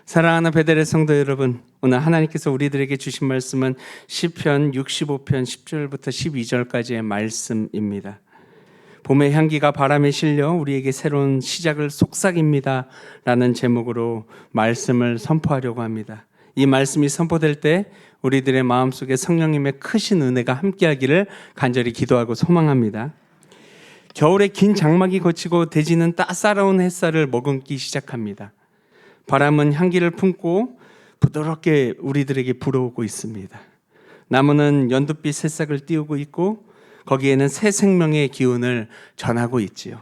사랑하는 베델의 성도 여러분, 오늘 하나님께서 우리들에게 주신 말씀은 시편 65편 10절부터 12절까지의 말씀입니다. 봄의 향기가 바람에 실려 우리에게 새로운 시작을 속삭입니다 라는 제목으로 말씀을 선포하려고 합니다. 이 말씀이 선포될 때 우리들의 마음속에 성령님의 크신 은혜가 함께하기를 간절히 기도하고 소망합니다. 겨울의 긴 장막이 거치고 대지는 따사로운 햇살을 머금기 시작합니다. 바람은 향기를 품고 부드럽게 우리들에게 불어오고 있습니다. 나무는 연두빛 새싹을 띄우고 있고 거기에는 새 생명의 기운을 전하고 있지요.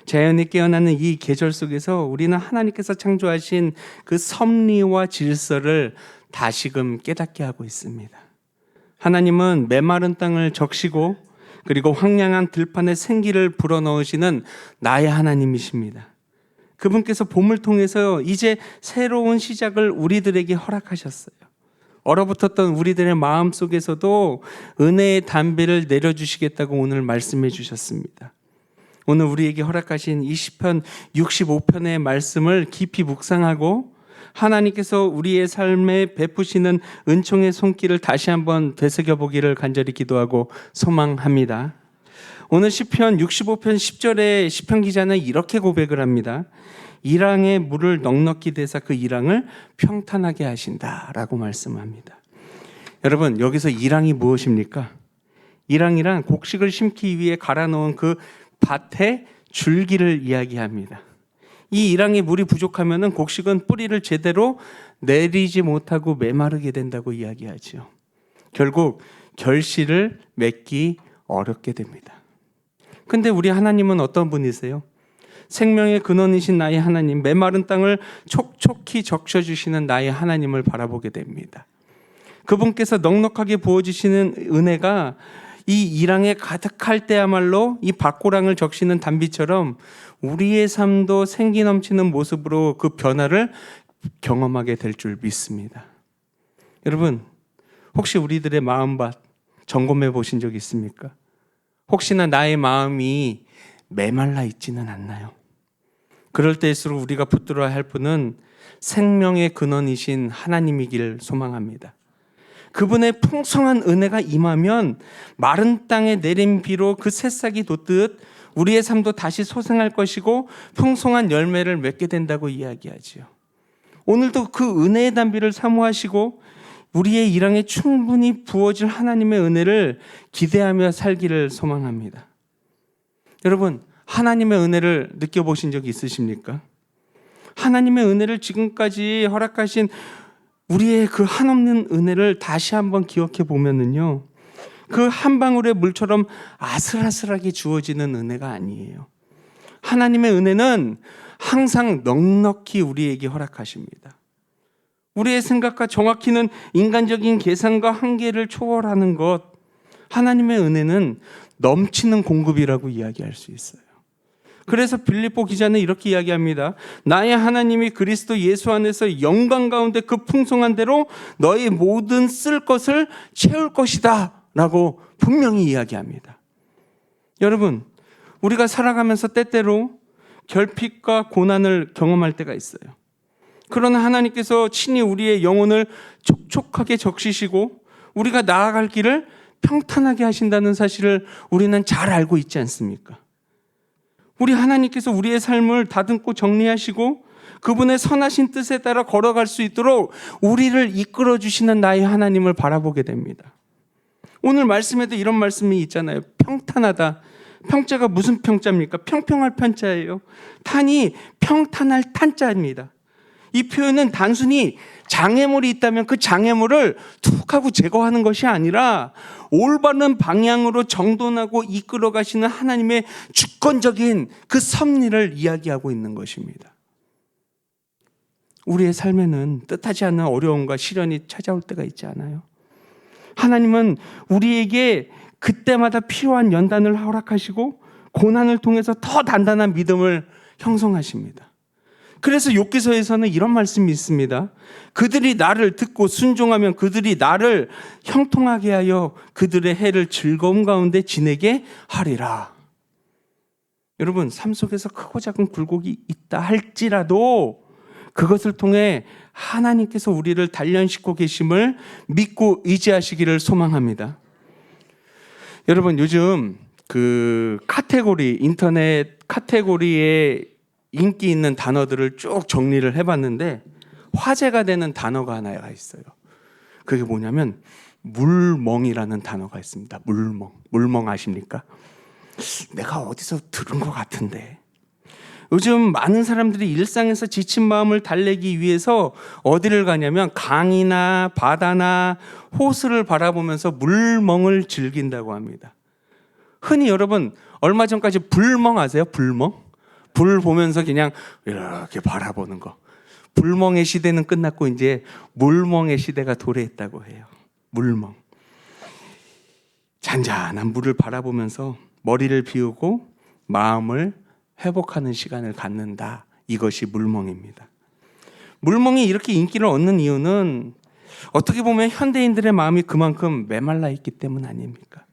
자연이 깨어나는 이 계절 속에서 우리는 하나님께서 창조하신 그 섭리와 질서를 다시금 깨닫게 하고 있습니다. 하나님은 메마른 땅을 적시고 그리고 황량한 들판에 생기를 불어넣으시는 나의 하나님이십니다. 그분께서 봄을 통해서 이제 새로운 시작을 우리들에게 허락하셨어요. 얼어붙었던 우리들의 마음 속에서도 은혜의 담비를 내려주시겠다고 오늘 말씀해 주셨습니다. 오늘 우리에게 허락하신 이 시편 65편의 말씀을 깊이 묵상하고 하나님께서 우리의 삶에 베푸시는 은총의 손길을 다시 한번 되새겨보기를 간절히 기도하고 소망합니다. 오늘 시편 65편 10절에 시편 기자는 이렇게 고백을 합니다. 이랑의 물을 넉넉히 대사 그 이랑을 평탄하게 하신다라고 말씀합니다. 여러분, 여기서 이랑이 무엇입니까? 이랑이란 곡식을 심기 위해 갈아놓은 그 밭의 줄기를 이야기합니다. 이 이랑의 물이 부족하면 곡식은 뿌리를 제대로 내리지 못하고 메마르게 된다고 이야기하죠. 결국 결실을 맺기 어렵게 됩니다. 근데 우리 하나님은 어떤 분이세요? 생명의 근원이신 나의 하나님, 메마른 땅을 촉촉히 적셔주시는 나의 하나님을 바라보게 됩니다. 그분께서 넉넉하게 부어주시는 은혜가 이 이랑에 가득할 때야말로 이 밭고랑을 적시는 단비처럼 우리의 삶도 생기 넘치는 모습으로 그 변화를 경험하게 될 줄 믿습니다. 여러분, 혹시 우리들의 마음밭 점검해 보신 적 있습니까? 혹시나 나의 마음이 메말라 있지는 않나요? 그럴 때일수록 우리가 붙들어야 할 분은 생명의 근원이신 하나님이길 소망합니다. 그분의 풍성한 은혜가 임하면 마른 땅에 내린 비로 그 새싹이 돋듯 우리의 삶도 다시 소생할 것이고 풍성한 열매를 맺게 된다고 이야기하지요. 오늘도 그 은혜의 단비를 사모하시고 우리의 일항에 충분히 부어질 하나님의 은혜를 기대하며 살기를 소망합니다. 여러분, 하나님의 은혜를 느껴보신 적이 있으십니까? 하나님의 은혜를 지금까지 허락하신 우리의 그 한없는 은혜를 다시 한번 기억해 보면은요, 그 한 방울의 물처럼 아슬아슬하게 주어지는 은혜가 아니에요. 하나님의 은혜는 항상 넉넉히 우리에게 허락하십니다. 우리의 생각과 정확히는 인간적인 계산과 한계를 초월하는 것, 하나님의 은혜는 넘치는 공급이라고 이야기할 수 있어요. 그래서 빌립보 기자는 이렇게 이야기합니다. 나의 하나님이 그리스도 예수 안에서 영광 가운데 그 풍성한 대로 너의 모든 쓸 것을 채울 것이다 라고 분명히 이야기합니다. 여러분, 우리가 살아가면서 때때로 결핍과 고난을 경험할 때가 있어요. 그러나 하나님께서 친히 우리의 영혼을 촉촉하게 적시시고 우리가 나아갈 길을 평탄하게 하신다는 사실을 우리는 잘 알고 있지 않습니까? 우리 하나님께서 우리의 삶을 다듬고 정리하시고 그분의 선하신 뜻에 따라 걸어갈 수 있도록 우리를 이끌어 주시는 나의 하나님을 바라보게 됩니다. 오늘 말씀에도 이런 말씀이 있잖아요. 평탄하다. 평자가 무슨 평자입니까? 평평할 편자예요. 탄이 평탄할 탄자입니다. 이 표현은 단순히 장애물이 있다면 그 장애물을 툭 하고 제거하는 것이 아니라 올바른 방향으로 정돈하고 이끌어 가시는 하나님의 주권적인 그 섭리를 이야기하고 있는 것입니다. 우리의 삶에는 뜻하지 않은 어려움과 시련이 찾아올 때가 있지 않아요? 하나님은 우리에게 그때마다 필요한 연단을 허락하시고 고난을 통해서 더 단단한 믿음을 형성하십니다. 그래서 욥기서에서는 이런 말씀이 있습니다. 그들이 나를 듣고 순종하면 그들이 나를 형통하게 하여 그들의 해를 즐거움 가운데 지내게 하리라. 여러분, 삶 속에서 크고 작은 굴곡이 있다 할지라도 그것을 통해 하나님께서 우리를 단련시키고 계심을 믿고 의지하시기를 소망합니다. 여러분, 요즘 그 카테고리, 인터넷 카테고리에 인기 있는 단어들을 쭉 정리를 해봤는데 화제가 되는 단어가 하나가 있어요. 그게 뭐냐면 물멍이라는 단어가 있습니다. 물멍 아십니까? 내가 어디서 들은 것 같은데. 요즘 많은 사람들이 일상에서 지친 마음을 달래기 위해서 어디를 가냐면 강이나 바다나 호수를 바라보면서 물멍을 즐긴다고 합니다. 흔히 여러분 얼마 전까지 불멍 아세요? 불멍? 불 보면서 그냥 이렇게 바라보는 거. 불멍의 시대는 끝났고 이제 물멍의 시대가 도래했다고 해요. 물멍. 잔잔한 물을 바라보면서 머리를 비우고 마음을 회복하는 시간을 갖는다. 이것이 물멍입니다. 물멍이 이렇게 인기를 얻는 이유는 어떻게 보면 현대인들의 마음이 그만큼 메말라 있기 때문 아닙니까?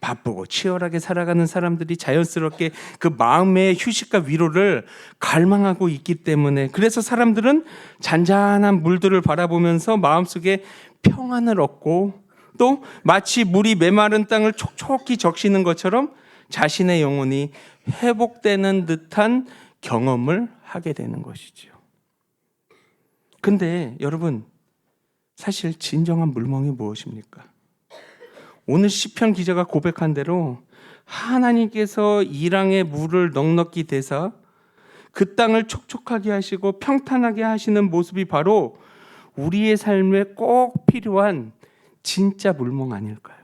바쁘고 치열하게 살아가는 사람들이 자연스럽게 그 마음의 휴식과 위로를 갈망하고 있기 때문에, 그래서 사람들은 잔잔한 물들을 바라보면서 마음속에 평안을 얻고 또 마치 물이 메마른 땅을 촉촉히 적시는 것처럼 자신의 영혼이 회복되는 듯한 경험을 하게 되는 것이죠. 근데 여러분, 사실 진정한 물멍이 무엇입니까? 오늘 시편 기자가 고백한 대로 하나님께서 이랑의 물을 넉넉히 대사 그 땅을 촉촉하게 하시고 평탄하게 하시는 모습이 바로 우리의 삶에 꼭 필요한 진짜 물멍 아닐까요?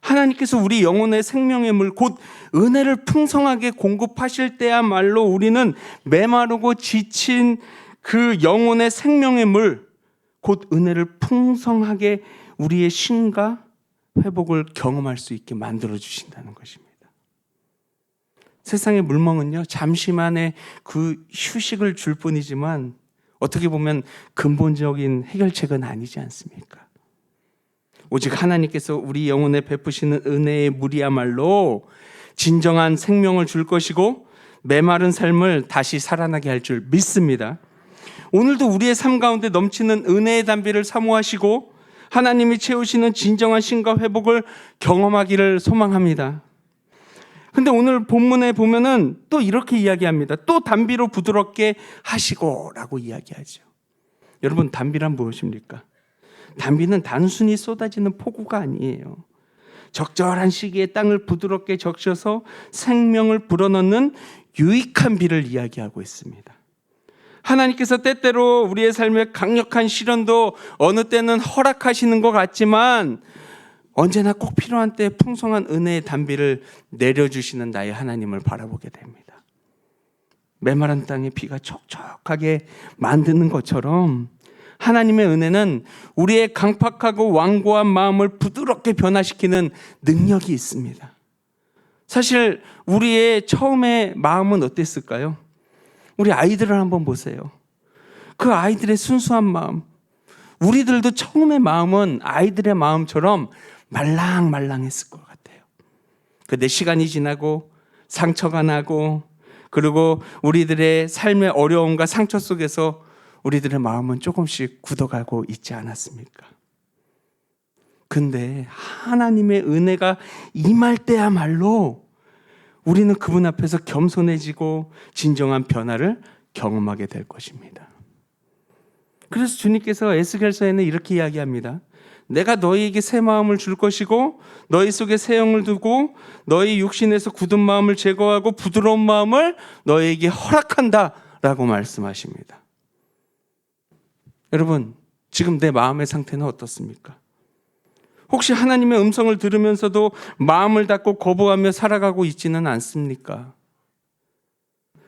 하나님께서 우리 영혼의 생명의 물, 곧 은혜를 풍성하게 공급하실 때야말로 우리는 메마르고 지친 그 영혼의 생명의 물, 곧 은혜를 풍성하게 우리의 쉼과 회복을 경험할 수 있게 만들어 주신다는 것입니다. 세상의 물멍은요, 잠시만의 그 휴식을 줄 뿐이지만 어떻게 보면 근본적인 해결책은 아니지 않습니까? 오직 하나님께서 우리 영혼에 베푸시는 은혜의 물이야말로 진정한 생명을 줄 것이고 메마른 삶을 다시 살아나게 할 줄 믿습니다. 오늘도 우리의 삶 가운데 넘치는 은혜의 담비를 사모하시고 하나님이 채우시는 진정한 쉼과 회복을 경험하기를 소망합니다. 근데 오늘 본문에 보면은 또 이렇게 이야기합니다. 또 담비로 부드럽게 하시고 라고 이야기하죠. 여러분, 담비란 무엇입니까? 담비는 단순히 쏟아지는 폭우가 아니에요. 적절한 시기에 땅을 부드럽게 적셔서 생명을 불어넣는 유익한 비를 이야기하고 있습니다. 하나님께서 때때로 우리의 삶에 강력한 시련도 어느 때는 허락하시는 것 같지만 언제나 꼭 필요한 때에 풍성한 은혜의 담비를 내려주시는 나의 하나님을 바라보게 됩니다. 메마른 땅에 비가 촉촉하게 만드는 것처럼 하나님의 은혜는 우리의 강팍하고 완고한 마음을 부드럽게 변화시키는 능력이 있습니다. 사실 우리의 처음의 마음은 어땠을까요? 우리 아이들을 한번 보세요. 그 아이들의 순수한 마음, 우리들도 처음의 마음은 아이들의 마음처럼 말랑말랑했을 것 같아요. 근데 시간이 지나고 상처가 나고 그리고 우리들의 삶의 어려움과 상처 속에서 우리들의 마음은 조금씩 굳어가고 있지 않았습니까? 근데 하나님의 은혜가 임할 때야말로 우리는 그분 앞에서 겸손해지고 진정한 변화를 경험하게 될 것입니다. 그래서 주님께서 에스겔서에는 이렇게 이야기합니다. 내가 너희에게 새 마음을 줄 것이고 너희 속에 새 영을 두고 너희 육신에서 굳은 마음을 제거하고 부드러운 마음을 너희에게 허락한다 라고 말씀하십니다. 여러분, 지금 내 마음의 상태는 어떻습니까? 혹시 하나님의 음성을 들으면서도 마음을 닫고 거부하며 살아가고 있지는 않습니까?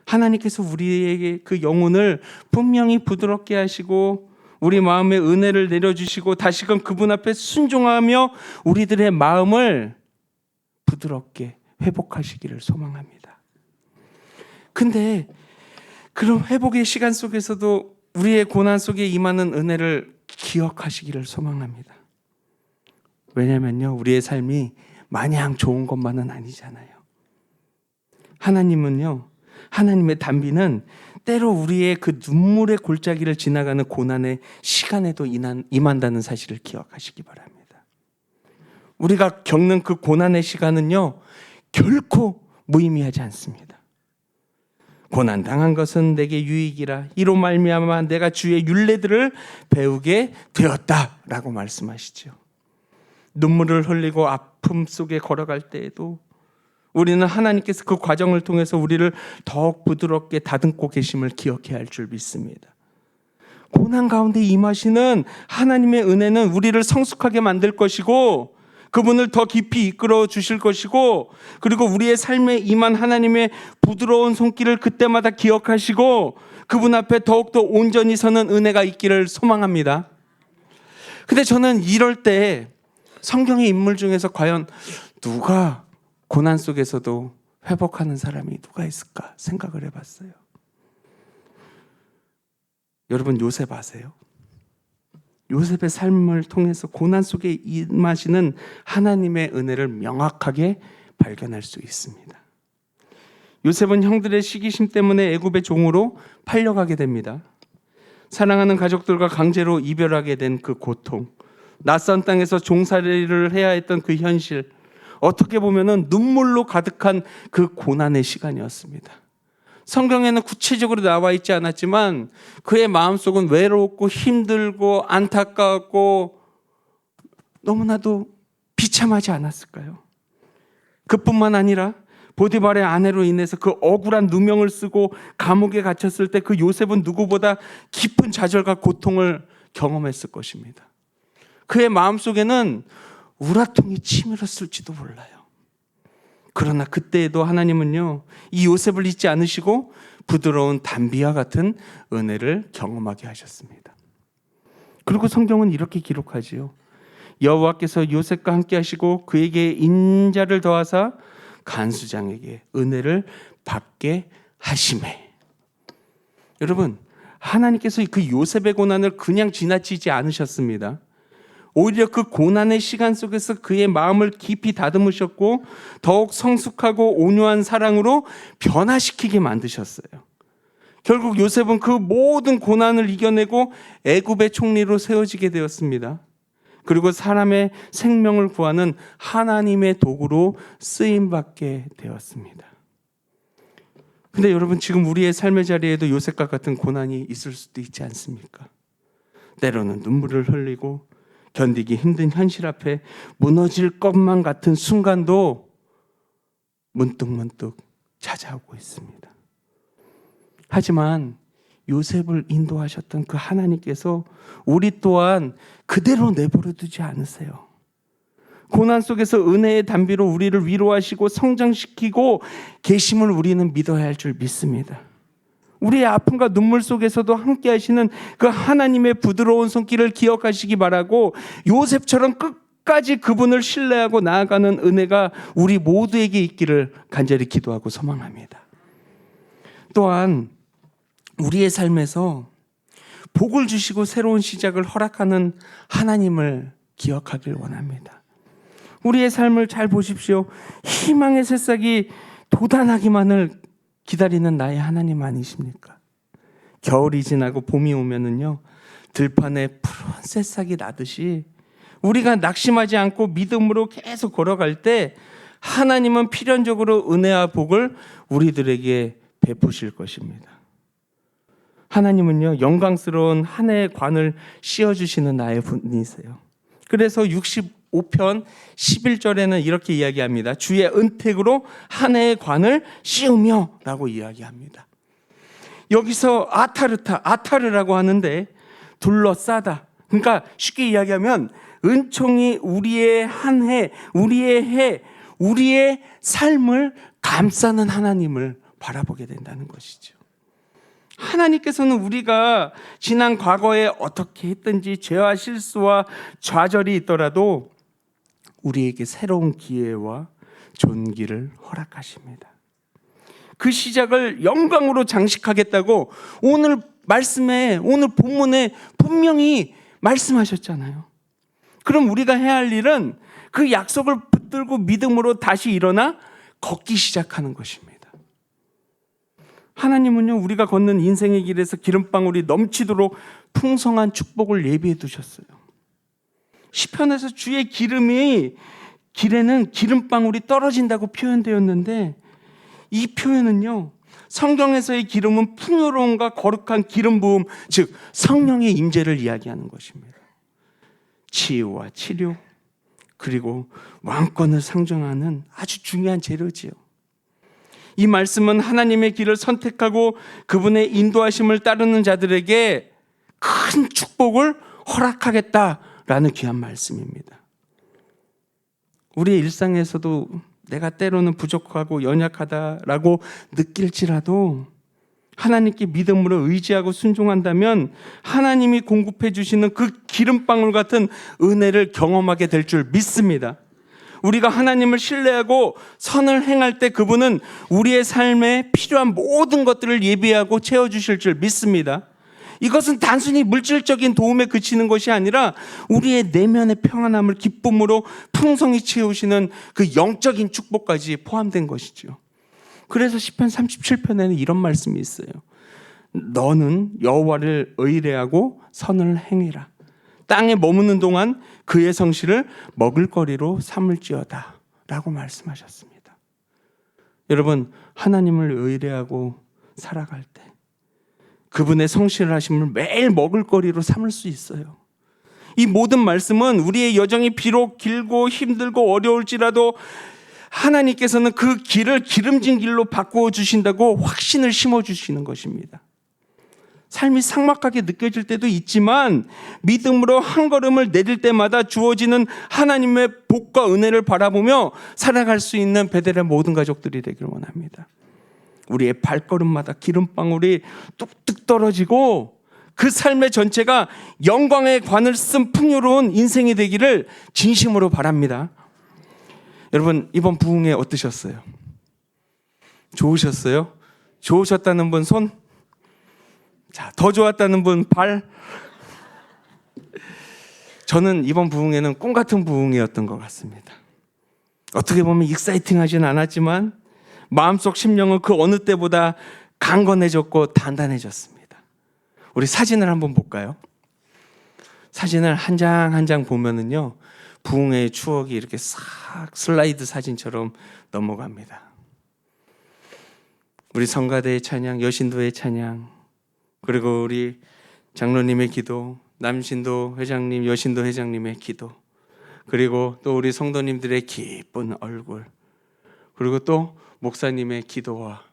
하나님께서 우리에게 그 영혼을 분명히 부드럽게 하시고 우리 마음에 은혜를 내려주시고 다시금 그분 앞에 순종하며 우리들의 마음을 부드럽게 회복하시기를 소망합니다. 근데 그런 회복의 시간 속에서도 우리의 고난 속에 임하는 은혜를 기억하시기를 소망합니다. 왜냐면요, 우리의 삶이 마냥 좋은 것만은 아니잖아요. 하나님은요, 하나님의 담비는 때로 우리의 그 눈물의 골짜기를 지나가는 고난의 시간에도 임한다는 사실을 기억하시기 바랍니다. 우리가 겪는 그 고난의 시간은요, 결코 무의미하지 않습니다. 고난당한 것은 내게 유익이라 이로 말미암아 내가 주의 율례들을 배우게 되었다라고 말씀하시죠. 눈물을 흘리고 아픔 속에 걸어갈 때에도 우리는 하나님께서 그 과정을 통해서 우리를 더욱 부드럽게 다듬고 계심을 기억해야 할 줄 믿습니다. 고난 가운데 임하시는 하나님의 은혜는 우리를 성숙하게 만들 것이고 그분을 더 깊이 이끌어 주실 것이고, 그리고 우리의 삶에 임한 하나님의 부드러운 손길을 그때마다 기억하시고 그분 앞에 더욱더 온전히 서는 은혜가 있기를 소망합니다. 근데 저는 이럴 때 성경의 인물 중에서 과연 누가 고난 속에서도 회복하는 사람이 누가 있을까 생각을 해봤어요. 여러분, 요셉 아세요? 요셉의 삶을 통해서 고난 속에 임하시는 하나님의 은혜를 명확하게 발견할 수 있습니다. 요셉은 형들의 시기심 때문에 애굽의 종으로 팔려가게 됩니다. 사랑하는 가족들과 강제로 이별하게 된 그 고통, 낯선 땅에서 종살이를 해야 했던 그 현실, 어떻게 보면은 눈물로 가득한 그 고난의 시간이었습니다. 성경에는 구체적으로 나와 있지 않았지만 그의 마음속은 외롭고 힘들고 안타까웠고 너무나도 비참하지 않았을까요? 그뿐만 아니라 보디발의 아내로 인해서 그 억울한 누명을 쓰고 감옥에 갇혔을 때 그 요셉은 누구보다 깊은 좌절과 고통을 경험했을 것입니다. 그의 마음속에는 우라통이 치밀었을지도 몰라요. 그러나 그때에도 하나님은요, 이 요셉을 잊지 않으시고 부드러운 단비와 같은 은혜를 경험하게 하셨습니다. 그리고 성경은 이렇게 기록하지요. 여호와께서 요셉과 함께 하시고 그에게 인자를 더하사 간수장에게 은혜를 받게 하시매. 여러분, 하나님께서 그 요셉의 고난을 그냥 지나치지 않으셨습니다. 오히려 그 고난의 시간 속에서 그의 마음을 깊이 다듬으셨고 더욱 성숙하고 온유한 사랑으로 변화시키게 만드셨어요. 결국 요셉은 그 모든 고난을 이겨내고 애굽의 총리로 세워지게 되었습니다. 그리고 사람의 생명을 구하는 하나님의 도구로 쓰임받게 되었습니다. 근데 여러분, 지금 우리의 삶의 자리에도 요셉과 같은 고난이 있을 수도 있지 않습니까? 때로는 눈물을 흘리고 견디기 힘든 현실 앞에 무너질 것만 같은 순간도 문득문득 찾아오고 있습니다. 하지만 요셉을 인도하셨던 그 하나님께서 우리 또한 그대로 내버려 두지 않으세요. 고난 속에서 은혜의 단비로 우리를 위로하시고 성장시키고 계심을 우리는 믿어야 할 줄 믿습니다. 우리의 아픔과 눈물 속에서도 함께 하시는 그 하나님의 부드러운 손길을 기억하시기 바라고, 요셉처럼 끝까지 그분을 신뢰하고 나아가는 은혜가 우리 모두에게 있기를 간절히 기도하고 소망합니다. 또한 우리의 삶에서 복을 주시고 새로운 시작을 허락하는 하나님을 기억하길 원합니다. 우리의 삶을 잘 보십시오. 희망의 새싹이 돋아나기만을 기다리는 나의 하나님 아니십니까? 겨울이 지나고 봄이 오면은요, 들판에 푸른 새싹이 나듯이 우리가 낙심하지 않고 믿음으로 계속 걸어갈 때 하나님은 필연적으로 은혜와 복을 우리들에게 베푸실 것입니다. 하나님은요, 영광스러운 한 해의 관을 씌워주시는 나의 분이세요. 그래서 65편 11절에는 이렇게 이야기합니다. 주의 은택으로 한 해의 관을 씌우며 라고 이야기합니다. 여기서 아타르라고 하는데 둘러싸다. 그러니까 쉽게 이야기하면 은총이 우리의 한 해, 우리의 삶을 감싸는 하나님을 바라보게 된다는 것이죠. 하나님께서는 우리가 지난 과거에 어떻게 했든지 죄와 실수와 좌절이 있더라도 우리에게 새로운 기회와 존귀를 허락하십니다. 그 시작을 영광으로 장식하겠다고 오늘 본문에 분명히 말씀하셨잖아요. 그럼 우리가 해야 할 일은 그 약속을 붙들고 믿음으로 다시 일어나 걷기 시작하는 것입니다. 하나님은요, 우리가 걷는 인생의 길에서 기름방울이 넘치도록 풍성한 축복을 예비해 두셨어요. 시편에서 주의 기름이 길에는 기름방울이 떨어진다고 표현되었는데, 이 표현은요, 성경에서의 기름은 풍요로움과 거룩한 기름 부음, 즉 성령의 임재를 이야기하는 것입니다. 치유와 치료, 그리고 왕권을 상징하는 아주 중요한 재료지요. 이 말씀은 하나님의 길을 선택하고 그분의 인도하심을 따르는 자들에게 큰 축복을 허락하겠다라는 귀한 말씀입니다. 우리의 일상에서도 내가 때로는 부족하고 연약하다라고 느낄지라도 하나님께 믿음으로 의지하고 순종한다면 하나님이 공급해 주시는 그 기름방울 같은 은혜를 경험하게 될 줄 믿습니다. 우리가 하나님을 신뢰하고 선을 행할 때 그분은 우리의 삶에 필요한 모든 것들을 예비하고 채워주실 줄 믿습니다. 이것은 단순히 물질적인 도움에 그치는 것이 아니라 우리의 내면의 평안함을 기쁨으로 풍성히 채우시는 그 영적인 축복까지 포함된 것이죠. 그래서 시편 37편에는 이런 말씀이 있어요. 너는 여호와를 의뢰하고 선을 행해라. 땅에 머무는 동안 그의 성실을 먹을거리로 삼을지어다 라고 말씀하셨습니다. 여러분, 하나님을 의뢰하고 살아갈 때 그분의 성실을 하심을 매일 먹을거리로 삼을 수 있어요. 이 모든 말씀은 우리의 여정이 비록 길고 힘들고 어려울지라도 하나님께서는 그 길을 기름진 길로 바꾸어 주신다고 확신을 심어 주시는 것입니다. 삶이 삭막하게 느껴질 때도 있지만 믿음으로 한 걸음을 내딜 때마다 주어지는 하나님의 복과 은혜를 바라보며 살아갈 수 있는 베델의 모든 가족들이 되길 원합니다. 우리의 발걸음마다 기름방울이 뚝뚝 떨어지고 그 삶의 전체가 영광의 관을 쓴 풍요로운 인생이 되기를 진심으로 바랍니다. 여러분, 이번 부흥회 어떠셨어요? 좋으셨어요? 좋으셨다는 분 손? 자, 더 좋았다는 분 발? 저는 이번 부흥회는 꿈 같은 부흥회였던 것 같습니다. 어떻게 보면 익사이팅하진 않았지만 마음속 심령은 그 어느 때보다 강건해졌고 단단해졌습니다. 우리 사진을 한번 볼까요? 사진을 한 장 한 장 보면은요, 부흥회의 추억이 이렇게 싹 슬라이드 사진처럼 넘어갑니다. 우리 성가대의 찬양, 여신도의 찬양, 그리고 우리 장로님의 기도, 남신도 회장님, 여신도 회장님의 기도, 그리고 또 우리 성도님들의 기쁜 얼굴, 그리고 또 목사님의 기도와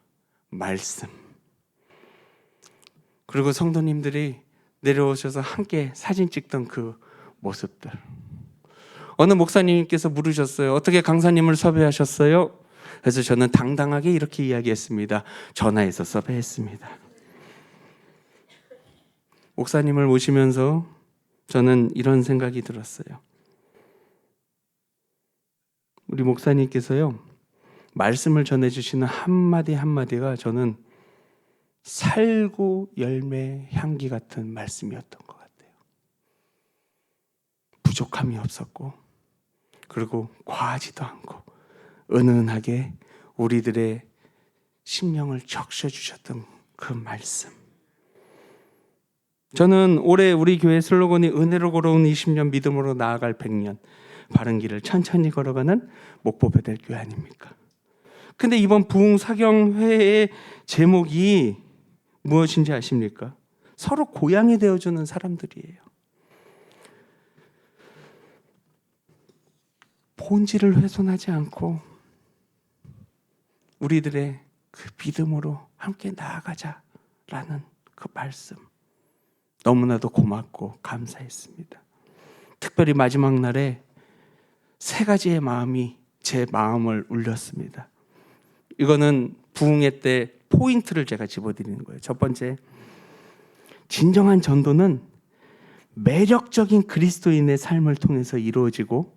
말씀, 그리고 성도님들이 내려오셔서 함께 사진 찍던 그 모습들. 어느 목사님께서 물으셨어요. 어떻게 강사님을 섭외하셨어요? 그래서 저는 당당하게 이렇게 이야기했습니다. 전화해서 섭외했습니다. 목사님을 모시면서 저는 이런 생각이 들었어요. 우리 목사님께서요, 말씀을 전해주시는 한마디 한마디가 저는 살구 열매 향기 같은 말씀이었던 것 같아요. 부족함이 없었고, 그리고 과하지도 않고 은은하게 우리들의 심령을 적셔주셨던 그 말씀. 저는 올해 우리 교회 슬로건이 은혜로 걸어온 20년, 믿음으로 나아갈 100년, 바른 길을 천천히 걸어가는 목포 베델 교회 아닙니까? 근데 이번 부흥 사경회의 제목이 무엇인지 아십니까? 서로 고향이 되어주는 사람들이에요. 본질을 훼손하지 않고 우리들의 그 믿음으로 함께 나아가자라는 그 말씀, 너무나도 고맙고 감사했습니다. 특별히 마지막 날에 세 가지의 마음이 제 마음을 울렸습니다. 이거는 부흥회 때 포인트를 제가 집어드리는 거예요. 첫 번째, 진정한 전도는 매력적인 그리스도인의 삶을 통해서 이루어지고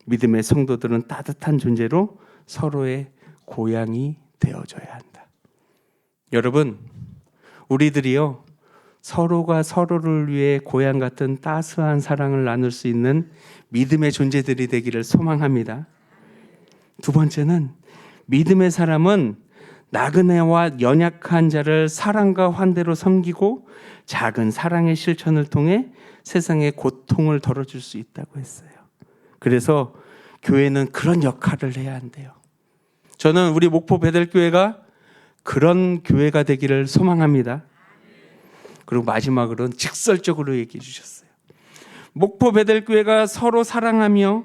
믿음의 성도들은 따뜻한 존재로 서로의 고향이 되어줘야 한다. 여러분, 우리들이요, 서로가 서로를 위해 고향 같은 따스한 사랑을 나눌 수 있는 믿음의 존재들이 되기를 소망합니다. 두 번째는 믿음의 사람은 나그네와 연약한 자를 사랑과 환대로 섬기고 작은 사랑의 실천을 통해 세상의 고통을 덜어줄 수 있다고 했어요. 그래서 교회는 그런 역할을 해야 한대요. 저는 우리 목포 베델교회가 그런 교회가 되기를 소망합니다. 그리고 마지막으로는 직설적으로 얘기해 주셨어요. 목포 베델교회가 서로 사랑하며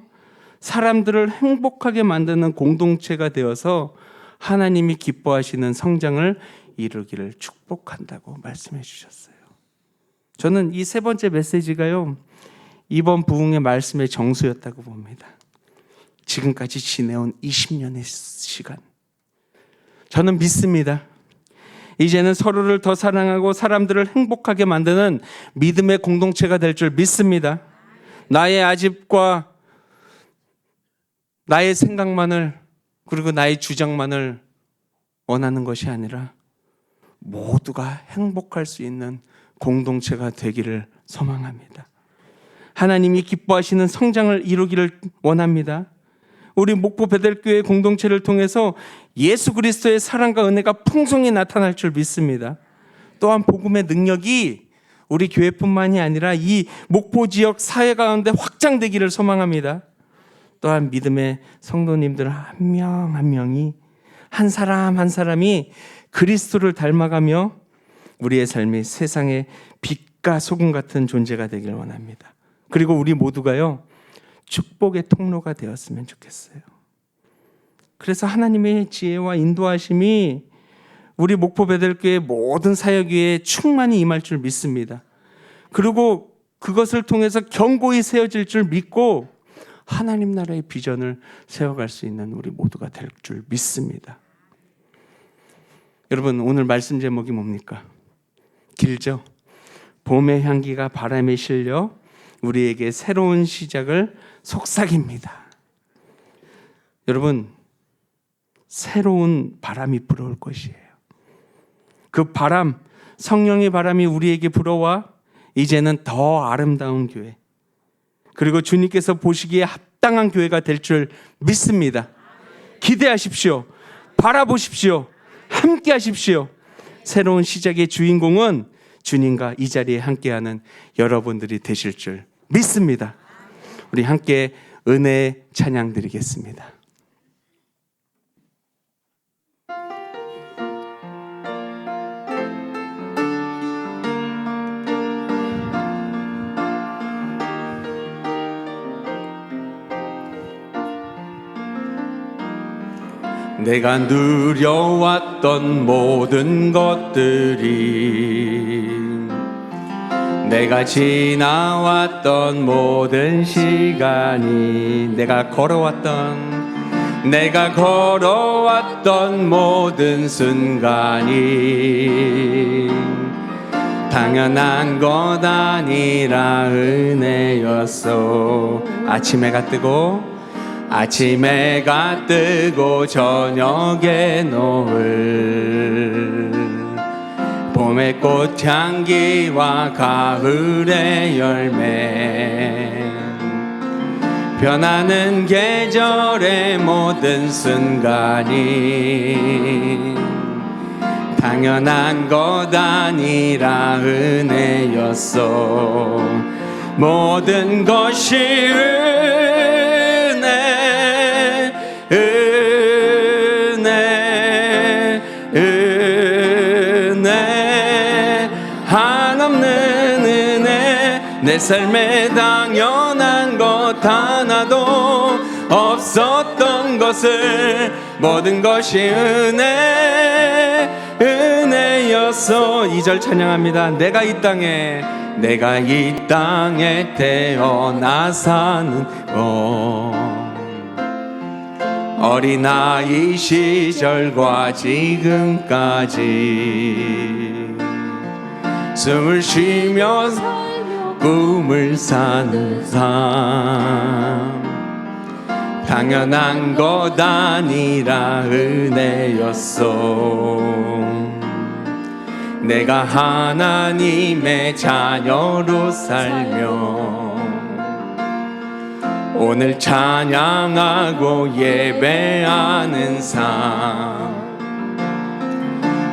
사람들을 행복하게 만드는 공동체가 되어서 하나님이 기뻐하시는 성장을 이루기를 축복한다고 말씀해 주셨어요. 저는 이 세 번째 메시지가요, 이번 부흥의 말씀의 정수였다고 봅니다. 지금까지 지내온 20년의 시간, 저는 믿습니다. 이제는 서로를 더 사랑하고 사람들을 행복하게 만드는 믿음의 공동체가 될 줄 믿습니다. 나의 아집과 나의 생각만을, 그리고 나의 주장만을 원하는 것이 아니라 모두가 행복할 수 있는 공동체가 되기를 소망합니다. 하나님이 기뻐하시는 성장을 이루기를 원합니다. 우리 목포 베델교회 공동체를 통해서 예수 그리스도의 사랑과 은혜가 풍성히 나타날 줄 믿습니다. 또한 복음의 능력이 우리 교회뿐만이 아니라 이 목포 지역 사회 가운데 확장되기를 소망합니다. 또한 믿음의 성도님들 한 명 한 명이, 한 사람 한 사람이 그리스도를 닮아가며 우리의 삶이 세상의 빛과 소금 같은 존재가 되길 원합니다. 그리고 우리 모두가요, 축복의 통로가 되었으면 좋겠어요. 그래서 하나님의 지혜와 인도하심이 우리 목포 베델교회 모든 사역 위에 충만히 임할 줄 믿습니다. 그리고 그것을 통해서 견고히 세워질 줄 믿고 하나님 나라의 비전을 세워갈 수 있는 우리 모두가 될 줄 믿습니다. 여러분, 오늘 말씀 제목이 뭡니까? 길죠? 봄의 향기가 바람에 실려 우리에게 새로운 시작을 속삭입니다. 여러분, 새로운 바람이 불어올 것이에요. 그 바람, 성령의 바람이 우리에게 불어와 이제는 더 아름다운 교회, 그리고 주님께서 보시기에 합당한 교회가 될 줄 믿습니다. 기대하십시오. 바라보십시오. 함께 하십시오. 새로운 시작의 주인공은 주님과 이 자리에 함께하는 여러분들이 되실 줄 믿습니다. 우리 함께 은혜 찬양 드리겠습니다. 내가 누려왔던 모든 것들이, 내가 지나왔던 모든 시간이, 내가 걸어왔던 모든 순간이 당연한 것 아니라 은혜였어. 아침해가 뜨고 저녁에 노을, 봄의 꽃향기와 가을의 열매, 변하는 계절의 모든 순간이 당연한 것 아니라 은혜였어. 모든 것이 은혜, 한없는 은혜, 내 삶에 당연한 것 하나도 없었던 것을, 모든 것이 은혜였어. 2절 찬양합니다. 내가 이 땅에 태어나 사는 것, 어린아이 시절과 지금까지 숨을 쉬며 꿈을 사는 삶, 당연한 것 아니라 은혜였어. 내가 하나님의 자녀로 살며 오늘 찬양하고 예배하는 삶,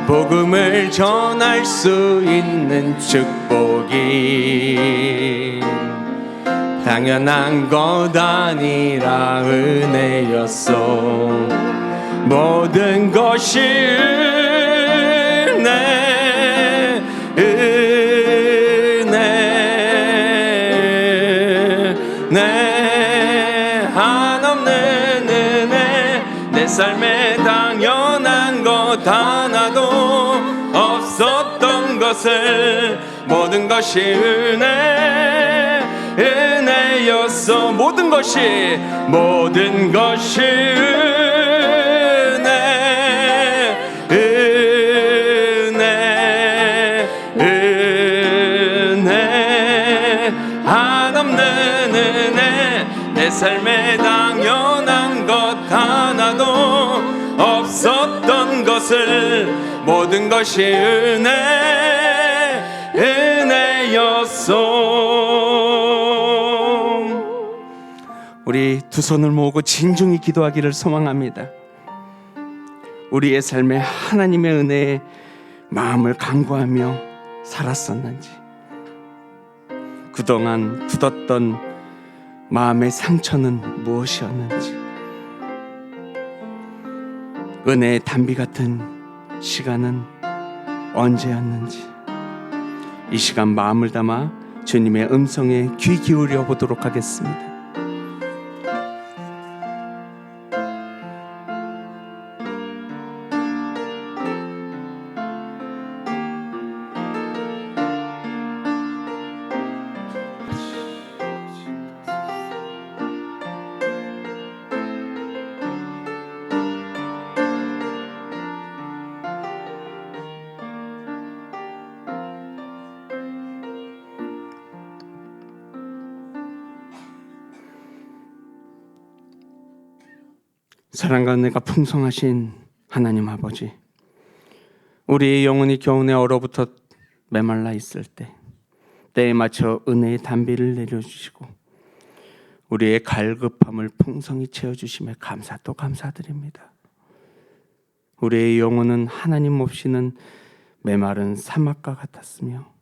복음을 전할 수 있는 축복이 당연한 것 아니라 은혜였소. 모든 것이 은혜 한없는 은혜. 내 삶에 당연한 것 하나도 없었던 것을 모든 것이 은혜였어. 모든 것이 은혜 한없는 은혜. 내 삶에 당연한 것 하나도 없었던 것을 모든 것이 은혜였소. 우리 두 손을 모으고 진중히 기도하기를 소망합니다. 우리의 삶에 하나님의 은혜에 마음을 간구하며 살았었는지, 그동안 굳었던 마음의 상처는 무엇이었는지, 은혜의 단비 같은 시간은 언제였는지, 이 시간 마음을 담아 주님의 음성에 귀 기울여 보도록 하겠습니다. 사랑과 은혜가 풍성하신 하나님 아버지, 우리의 영혼이 겨우내 얼어붙어 메말라 있을 때 때에 맞춰 은혜의 단비를 내려주시고 우리의 갈급함을 풍성히 채워주심에 감사 또 감사드립니다. 우리의 영혼은 하나님 없이는 메마른 사막과 같았으며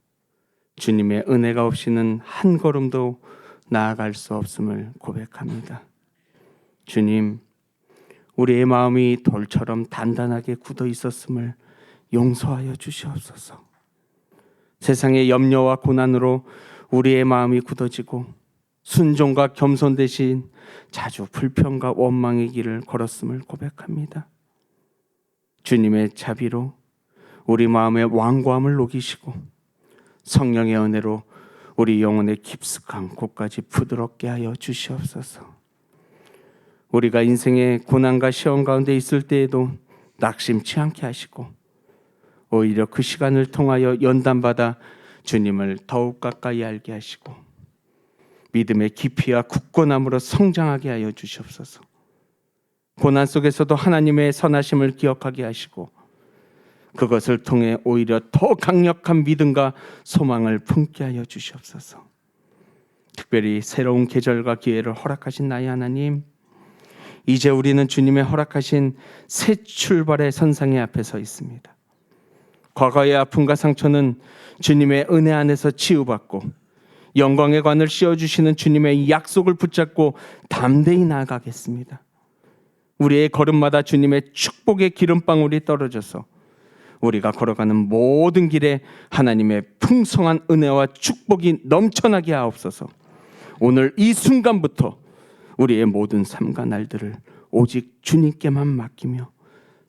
주님의 은혜가 없이는 한 걸음도 나아갈 수 없음을 고백합니다. 주님, 우리의 마음이 돌처럼 단단하게 굳어 있었음을 용서하여 주시옵소서. 세상의 염려와 고난으로 우리의 마음이 굳어지고 순종과 겸손 대신 자주 불평과 원망의 길을 걸었음을 고백합니다. 주님의 자비로 우리 마음의 완고함을 녹이시고 성령의 은혜로 우리 영혼의 깊숙한 곳까지 부드럽게 하여 주시옵소서. 우리가 인생의 고난과 시험 가운데 있을 때에도 낙심치 않게 하시고 오히려 그 시간을 통하여 연단받아 주님을 더욱 가까이 알게 하시고 믿음의 깊이와 굳건함으로 성장하게 하여 주시옵소서. 고난 속에서도 하나님의 선하심을 기억하게 하시고 그것을 통해 오히려 더 강력한 믿음과 소망을 품게 하여 주시옵소서. 특별히 새로운 계절과 기회를 허락하신 나의 하나님, 이제 우리는 주님의 허락하신 새 출발의 선상에 앞에 서 있습니다. 과거의 아픔과 상처는 주님의 은혜 안에서 치유받고 영광의 관을 씌워주시는 주님의 약속을 붙잡고 담대히 나아가겠습니다. 우리의 걸음마다 주님의 축복의 기름방울이 떨어져서 우리가 걸어가는 모든 길에 하나님의 풍성한 은혜와 축복이 넘쳐나게 하옵소서. 오늘 이 순간부터 우리의 모든 삶과 날들을 오직 주님께만 맡기며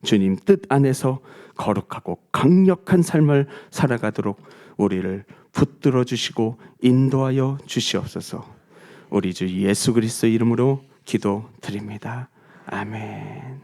주님 뜻 안에서 거룩하고 강력한 삶을 살아가도록 우리를 붙들어 주시고 인도하여 주시옵소서. 우리 주 예수 그리스도 이름으로 기도드립니다. 아멘.